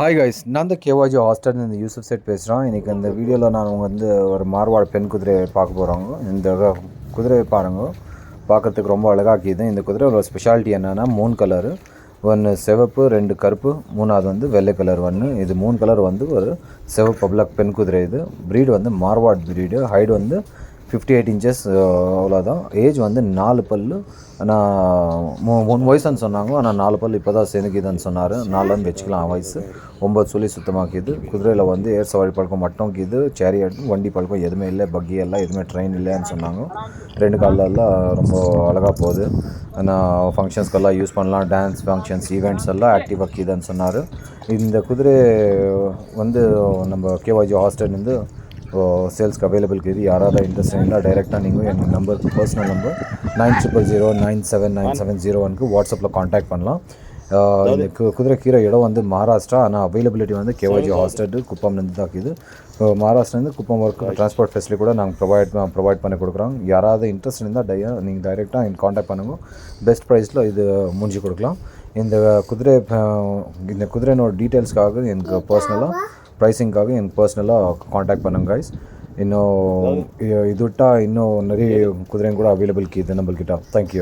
Hi guys, நான் தான் கேவாஜி hostel இந்த யூசுப் செட் பேசுகிறோம். இன்றைக்கி இந்த வீடியோவில் நான் வந்து ஒரு மார்வாடு பெண் குதிரையை பார்க்க போகிறாங்க. இந்த குதிரையை பாருங்க, பார்க்குறதுக்கு ரொம்ப அழகாக்கிது. இந்த குதிரையோட ஸ்பெஷாலிட்டி என்னென்னா 3 கலரு, ஒன்று சிவப்பு, 2 கருப்பு, 3வது வந்து வெள்ளை கலர் ஒன்று. இது 3 கலர் வந்து ஒரு சிவப்பு பிளாக் பெண் குதிரை. இது ப்ரீடு வந்து மார்வாட் ப்ரீடு. ஹைட் வந்து 58 இன்ச்சஸ், அவ்வளோதான். ஏஜ் வந்து 4 பல்லு. ஆனால் 3 வயசுன்னு சொன்னாங்க. ஆனால் 4 பல் இப்போ தான் சேர்ந்துக்குதுன்னு சொன்னார். 4ன்னு வச்சுக்கலாம் வயசு. 9 சொல்லி சுத்தமாக்கிது. குதிரையில் வந்து ஏர் சவாரி பழக்கம் மட்டும் இது. சேரியட் வண்டி பழக்கம் எதுவுமே இல்லை. பக்கி எல்லாம் எதுவுமே ட்ரெயின் இல்லைன்னு சொன்னாங்க. 2 காலெல்லாம் ரொம்ப அழகாக போகுது. ஆனால் ஃபங்க்ஷன்ஸ்க்கெல்லாம் யூஸ் பண்ணலாம். டான்ஸ் ஃபங்க்ஷன்ஸ் ஈவெண்ட்ஸ் எல்லாம் ஆக்டிவ் ஆக்கிதுன்னு சொன்னார். இந்த குதிரை வந்து நம்ம கேவாஜி ஹாஸ்டல்லேருந்து சேல்ஸ்க்கு அவைலபிள் இருக்குது. யாராவது இன்ட்ரெஸ்ட் இருந்தால் டைரெக்டாக நீங்கள் எங்கள் நம்பருக்கு பர்சனல் நம்பர் 9000979701க்கு வாட்ஸ்அப்பில் காண்டாக்ட் பண்ணலாம். இந்த குதிரை கீரை இடம் வந்து மகாராஷ்டிரா. ஆனால் அவைலபிலிட்டி வந்து கேவாஜி ஹாஸ்டல் குப்பம்லேருந்து தான் இருக்குது. மகாராஷ்டிராலேருந்து குப்பம் ஒர்க்கு டிரான்ஸ்போர்ட் ஃபெசிலிட்டி கூட நாங்கள் ப்ரொவைட் பண்ணி கொடுக்குறோம். யாராவது இன்ட்ரெஸ்ட் இருந்தால் நீங்கள் டைரெக்டாக எங்கள் காண்டாக்ட் பண்ணுங்க. பெஸ்ட் ப்ரைஸில் இது முடிஞ்சு கொடுக்கலாம். இந்த குதிரையினோட டீட்டெயில்ஸ்க்காக எனக்கு பர்சனலாக ப்ரைஸிங்காக எனக்கு பர்சனலாக காண்டாக்ட் பண்ணுங்க கைஸ். இன்னும் இது விட்டால் இன்னும் நிறைய குதிரைங்க கூட அவைலபிள் இருக்குது நம்மள்கிட்ட. தேங்க்யூ.